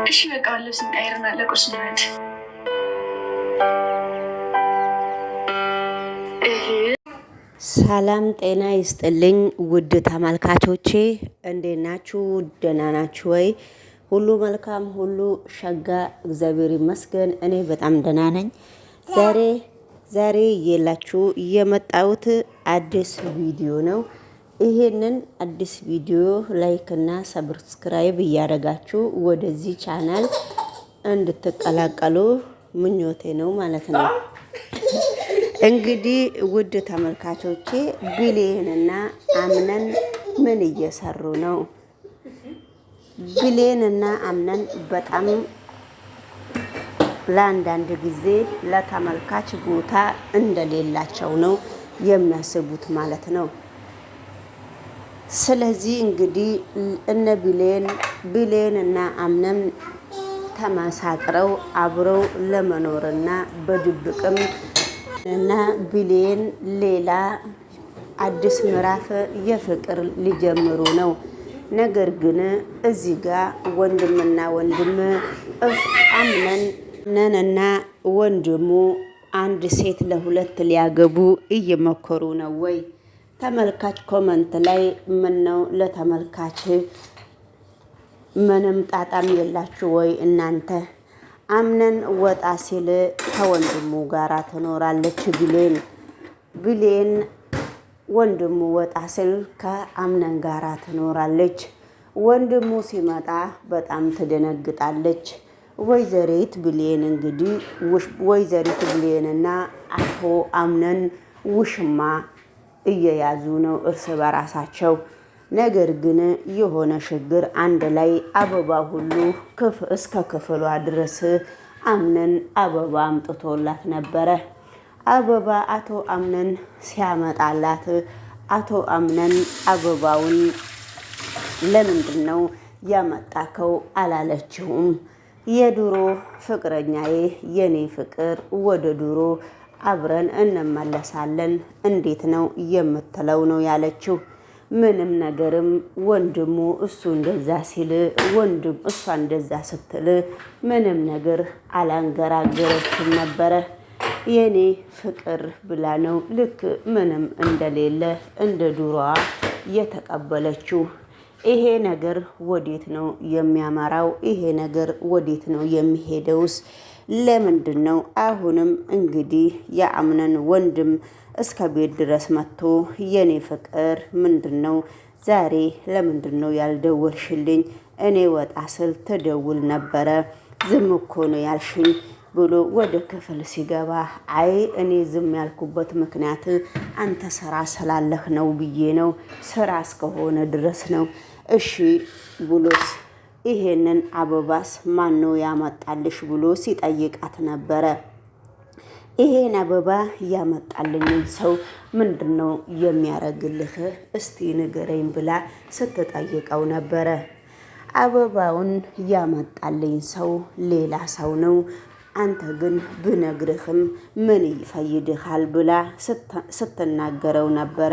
እሺ በቃ ልብስ እንቀይርና ለቁርስ ማለት ሰላም ጤና ይስጥልኝ ውድ ተመልካቾቼ እንዴት ናችሁ? ደህና ናችሁ ወይ? ሁሉ መልካም ሁሉ ሸጋ እግዚአብሔር ይመስገን። እኔ በጣም ደህና ነኝ። ዛሬ የላችሁ የመጣሁት አዲስ ቪዲዮ ነው። ይሄንን አዲስ ቪዲዮ ላይክ እና ሰብስክራይብ እያደረጋችሁ ወደዚህ ቻናል እንድትቀላቀሉ ምኞቴ ነው ማለት ነው። እንግዲህ ውድ ተመልካቾቼ ብሌንና አምነን ምን እየሰሩ ነው? ብሌንና አምነን በጣም ለአንዳንድ ጊዜ ለተመልካች ቦታ እንደሌላቸው ነው የሚያስቡት ማለት ነው። ስለዚህ እንግዲህ እነ ብሌንና አምነን ተመሳጥረው አብረው ለመኖርና በድብቅም እና ብሌን ሌላ አዲስ ምዕራፍ የፍቅር ሊጀምሩ ነው። ነገር ግን እዚህ ጋር ወንድምና ወንድም አምነንና ወንድሙ አንድ ሴት ለሁለት ሊያገቡ እየመከሩ ነው ወይ? ተመልካች ኮመንት ላይ ምን ነው ለተመልካች ምንም ጣጣም የላችሁ ወይ እናንተ? አምነን ወጣ ሲል ከወንድሙ ጋራ ትኖራለች ብሌን ወንድሙ ወጣ ሲል ከአምነን ጋራ ትኖራለች። ወንድሙ ሲመጣ በጣም ትደነግጣለች። ወይዘሪት ብሌንና አቶ አምነን ውሽማ እየያዙ ነው እርስ በራሳቸው። ነገር ግን የሆነ ችግር አንድ ላይ አበባ ሁሉ እስከ ክፍሏ ድረስ አምነን አበባ አምጥቶላት ነበረ። አበባ አቶ አምነን ሲያመጣላት አቶ አምነን አበባውን ለምንድን ነው ያመጣከው አላለችውም። የድሮ ፍቅረኛዬ የኔ ፍቅር ወደ ድሮ አብረን እንመለሳለን እንዴት ነው የምትለው ነው ያለችው። ምንም ነገርም ወንድሙ እሱ እንደዛ ሲል እሷ እንደዛ ስትል ምንም ነገር አላንገራገረችም ነበረ። የኔ ፍቅር ብላ ነው ልክ ምንም እንደሌለ እንደ ዱሯ የተቀበለችው። ይሄ ነገር ወዴት ነው የሚያመራው? ይሄ ነገር ወዴት ነው የሚሄደውስ? ለምንድን ነው አሁንም እንግዲህ የአምነን ወንድም እስከ ቤት ድረስ መጥቶ የኔ ፍቅር ምንድን ነው ዛሬ ለምንድን ነው ያልደወልሽልኝ? እኔ ወጣ ስል ትደውል ነበረ ዝም እኮ ነው ያልሽኝ ብሎ ወደ ክፍል ሲገባ አይ እኔ ዝም ያልኩበት ምክንያት አንተ ስራ ስላለህ ነው ብዬ ነው፣ ስራ እስከሆነ ድረስ ነው። እሺ ብሎስ ይሄንን አበባስ ማን ነው ያመጣልሽ ብሎ ሲጠይቃት ነበረ። ይሄን አበባ ያመጣልኝን ሰው ምንድን ነው የሚያረግልህ እስቲ ንገረኝ ብላ ስትጠይቀው ነበረ። አበባውን ያመጣልኝ ሰው ሌላ ሰው ነው፣ አንተ ግን ብነግርህም ምን ይፈይድሃል ብላ ስትናገረው ነበረ።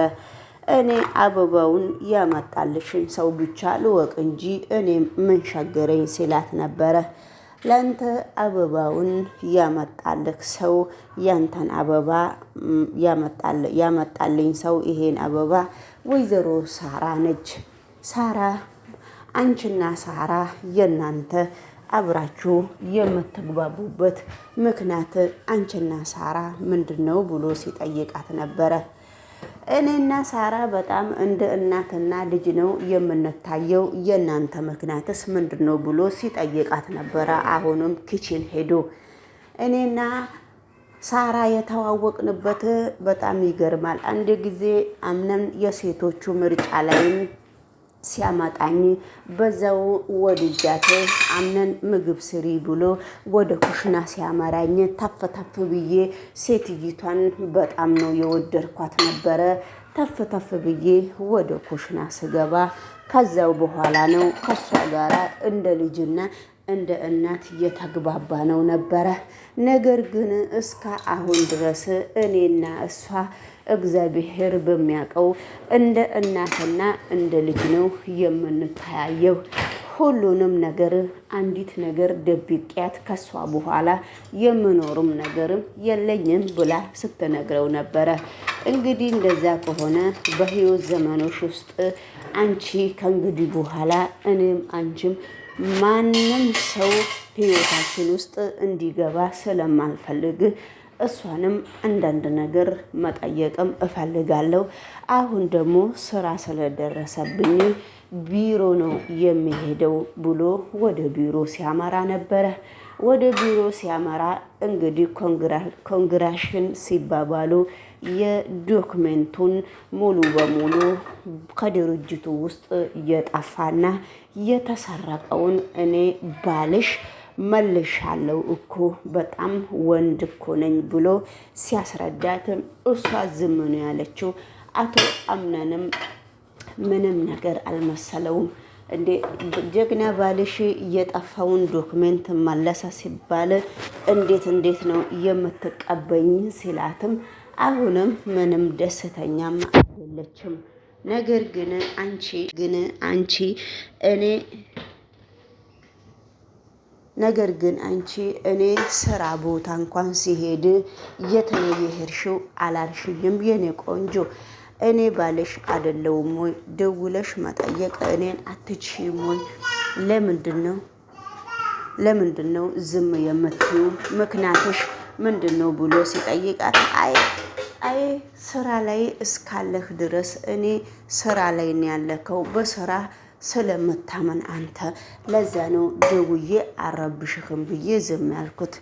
እኔ አበባውን ያመጣልሽን ሰው ብቻ ልወቅ እንጂ እኔ ምን ቸገረኝ ሲላት ነበረ። ለአንተ አበባውን ያመጣልህ ሰው ያንተን አበባ ያመጣልኝ ሰው ይሄን አበባ ወይዘሮ ሳራ ነች። ሳራ አንቺና ሳራ የናንተ አብራችሁ የምትግባቡበት ምክንያት አንቺና ሳራ ምንድን ነው ብሎ ሲጠይቃት ነበረ። እኔና ሳራ በጣም እንደ እናትና ልጅ ነው የምንታየው፣ የእናንተ ምክንያትስ ምንድን ነው ብሎ ሲጠይቃት ነበረ። አሁንም ኪችን ሄዶ እኔና ሳራ የተዋወቅንበት በጣም ይገርማል። አንድ ጊዜ አምነን የሴቶቹ ምርጫ ላይም ሲያመጣኝ በዛው ወድጃት አምነን ምግብ ስሪ ብሎ ወደ ኩሽና ሲያመራኝ ተፍ ብዬ ሴትይቷን በጣም ነው የወደድኳት ነበረ። ተፍ ብዬ ወደ ኩሽና ስገባ ከዛው በኋላ ነው ከሷ ጋራ እንደ ልጅና እንደ እናት እየተግባባ ነው ነበረ። ነገር ግን እስከ አሁን ድረስ እኔና እሷ እግዚአብሔር በሚያውቀው እንደ እናትና እንደ ልጅ ነው የምንተያየው። ሁሉንም ነገር አንዲት ነገር ደብቄያት ከሷ በኋላ የምኖርም ነገርም የለኝም ብላ ስትነግረው ነበረ። እንግዲህ እንደዛ ከሆነ በህይወት ዘመኖች ውስጥ አንቺ ከእንግዲህ በኋላ እኔም አንቺም ማንም ሰው ህይወታችን ውስጥ እንዲገባ ስለማልፈልግ እሷንም አንዳንድ ነገር መጠየቅም እፈልጋለሁ። አሁን ደግሞ ስራ ስለደረሰብኝ ቢሮ ነው የሚሄደው ብሎ ወደ ቢሮ ሲያመራ ነበረ። ወደ ቢሮ ሲያመራ እንግዲህ ኮንግራሽን ሲባባሉ የዶክሜንቱን ሙሉ በሙሉ ከድርጅቱ ውስጥ የጠፋና የተሰረቀውን እኔ ባልሽ መልሻለሁ እኮ በጣም ወንድ እኮ ነኝ ብሎ ሲያስረዳትም እሷ ዝም ነው ያለችው። አቶ አምነንም ምንም ነገር አልመሰለውም። እንዴ ጀግና ባልሽ የጠፋውን ዶክሜንት መለሰ ሲባል እንዴት ነው የምትቀበኝ ሲላትም አሁንም ምንም ደስተኛም አይደለችም። ነገር ግን አንቺ እኔ ስራ ቦታ እንኳን ሲሄድ የት ነው የሄድሽው አላልሽኝም የኔ ቆንጆ? እኔ ባልሽ አይደለሁም ወይ? ደውለሽ መጠየቅ እኔን አትችይም ወይ? ለምንድን ነው ዝም የምትዩ? ምክንያትሽ ምንድነው ብሎ ሲጠይቃት አይ ስራ ላይ እስካለህ ድረስ እኔ ስራ ላይ ነው ያለከው በስራ ስለምታመን አንተ ለዛ ነው ደውዬ አረብሽህም ብዬ ዝም ያልኩት።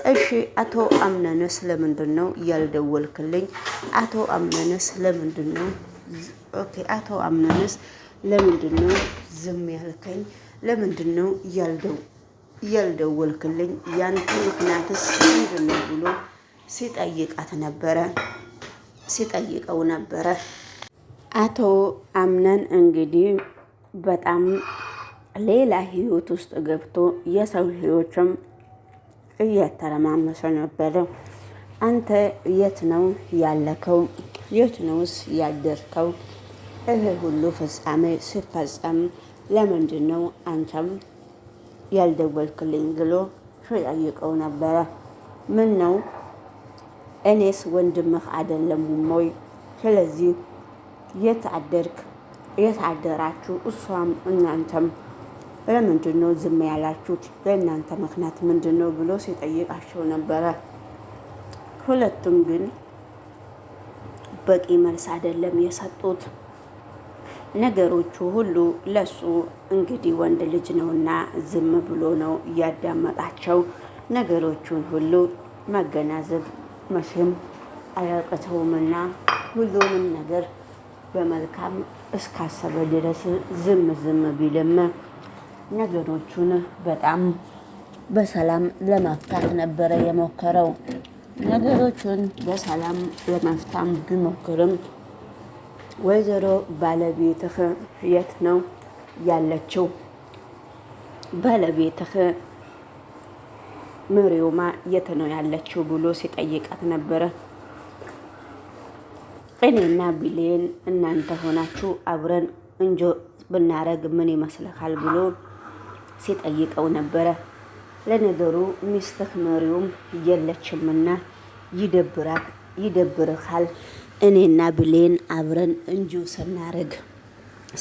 እሺ አቶ አምነንስ ለምንድነው ያልደወልክልኝ? አቶ አምነንስ ለምንድነው ዝም ያልከኝ? ለምንድነው ያልደወልክልኝ? ያንተ ምክንያትስ ምንድነው ብሎ ሲጠይቀው ነበረ። አቶ አምነን እንግዲህ በጣም ሌላ ህይወት ውስጥ ገብቶ የሰው ህይወትም እያተረማመሰ ነበረ። አንተ የት ነው ያለከው? የት ነውስ ያደርከው? ይሄ ሁሉ ፍጻሜ ሲፈጸም ለምንድን ነው አንተም ያልደወልክልኝ ብሎ ሲጠይቀው ነበረ። ምን ነው እኔስ ወንድምህ አይደለም ወይ? ስለዚህ የት አደራችሁ? እሷም እናንተም ለምንድን ነው ዝም ያላችሁት? ለእናንተ ምክንያት ምንድን ነው ብሎ ሲጠይቃቸው ነበረ። ሁለቱም ግን በቂ መልስ አይደለም የሰጡት። ነገሮቹ ሁሉ ለሱ እንግዲህ ወንድ ልጅ ነውና ዝም ብሎ ነው እያዳመጣቸው። ነገሮቹን ሁሉ መገናዘብ መቼም አያቅተውምና ሁሉንም ነገር በመልካም እስካሰበ ድረስ ዝም ቢልም ነገሮቹን በጣም በሰላም ለመፍታት ነበረ የሞከረው። ነገሮቹን በሰላም ለመፍታም ቢሞክርም ወይዘሮ ባለቤትህ የት ነው ያለችው? ባለቤትህ መሪውማ የት ነው ያለችው ብሎ ሲጠይቃት ነበረ። እኔና ቢሌን እናንተ ሆናችሁ አብረን እንጆ ብናረግ ምን ይመስልሃል ብሎ ሲጠይቀው ነበረ። ለነገሩ ሚስትህ መሪውም የለችምና ይደብርሃል እኔና ብሌን አብረን እንጆ ስናረግ፣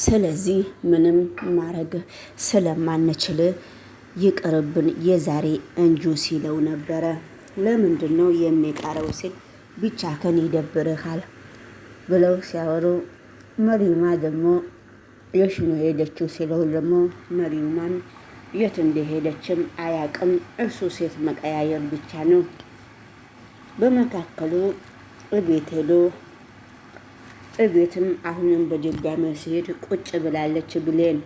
ስለዚህ ምንም ማረግ ስለማንችል ይቅርብን የዛሬ እንጆ ሲለው ነበረ። ለምንድን ነው የሚቀረው ሲል ብቻ ከን ይደብርሃል ብለው ሲያወሩ መሪማ ደግሞ የሽ ነው ሄደችው ሲለው ደግሞ መሪማን የት እንደሄደችም አያቅም። እሱ ሴት መቀያየር ብቻ ነው። በመካከሉ እቤት ሄዶ እቤትም አሁንም በድጋሚ ሲሄድ ቁጭ ብላለች ብሌን።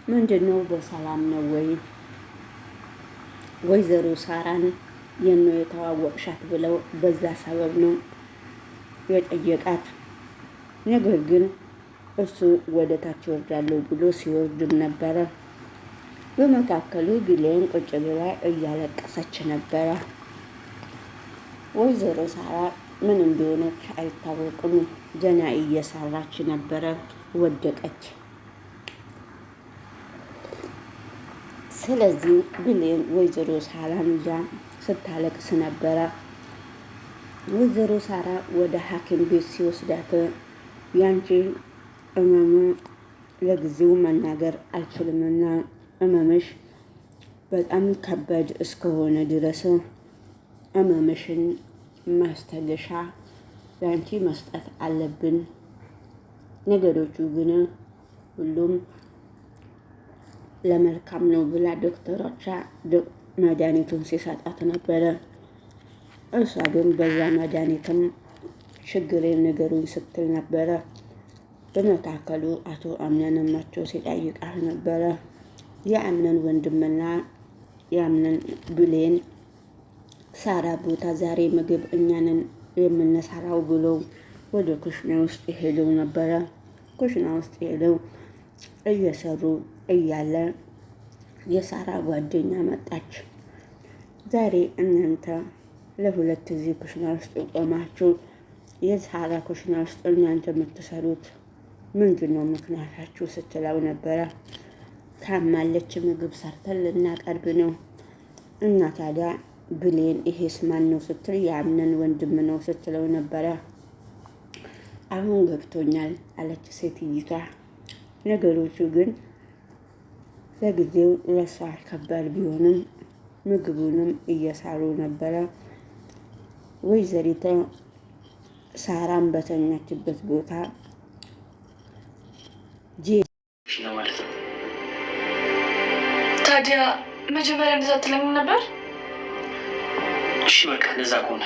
ምንድነው በሰላም ነው ወይ? ወይዘሮ ሳራን የነው የተዋወቅሻት ብለው በዛ ሰበብ ነው የጠየቃት። ነገር ግን እሱ ወደ ታች ወርዳለሁ ብሎ ሲወርድም ነበረ። በመካከሉ ብሌን ቁጭ ብላ እያለቀሰች ነበረ። ወይዘሮ ሳራ ምን እንደሆነች አይታወቅም። ገና እየሰራች ነበረ፣ ወደቀች። ስለዚህ ብሌን ወይዘሮ ሳራን ይዛ ስታለቅስ ነበረ። ወይዘሮ ሳራ ወደ ሐኪም ቤት ሲወስዳት ያንቺ እመሙ ለጊዜው መናገር አልችልምና እመምሽ በጣም ከባድ እስከሆነ ድረስ እመምሽን ማስታገሻ ለአንቺ መስጠት አለብን። ነገሮቹ ግን ሁሉም ለመልካም ነው ብላ ዶክተሮቿ መድኃኒቱን ሲሰጣት ነበረ። እሷ ግን በዛ መድኃኒትም ችግሬን ንገሩኝ ስትል ነበረ። በመካከሉ አቶ አምነን መጥቶ ሲጠይቃት ነበረ። የአምነን ወንድምና የአምነን ብሌን ሳራ ቦታ ዛሬ ምግብ እኛንን የምንሰራው ብለው ወደ ኩሽና ውስጥ ሄደው ነበረ። ኩሽና ውስጥ ሄደው እየሰሩ እያለ የሳራ ጓደኛ መጣች። ዛሬ እናንተ ለሁለት እዚህ ኩሽና ውስጥ ቆማችሁ የሳራ ኩሽና ውስጥ እናንተ የምትሰሩት ምንድን ነው ምክንያታችሁ ስትለው ነበረ። ታማለች፣ ምግብ ሰርተን ልናቀርብ ነው እና ታዲያ ብሌን ይሄስ ማን ነው ስትል የአምነን ወንድም ነው ስትለው ነበረ። አሁን ገብቶኛል አለች ሴትይቷ። ነገሮቹ ግን ለጊዜው ለሷ ከባድ ቢሆንም ምግቡንም እየሳሩ ነበረ። ወይዘሪቷ ሳራን በተኛችበት ቦታ ታዲያ መጀመሪያ እንደዛ ትለኝ ነበር። እሺ በቃ እንደዛ ከሆነ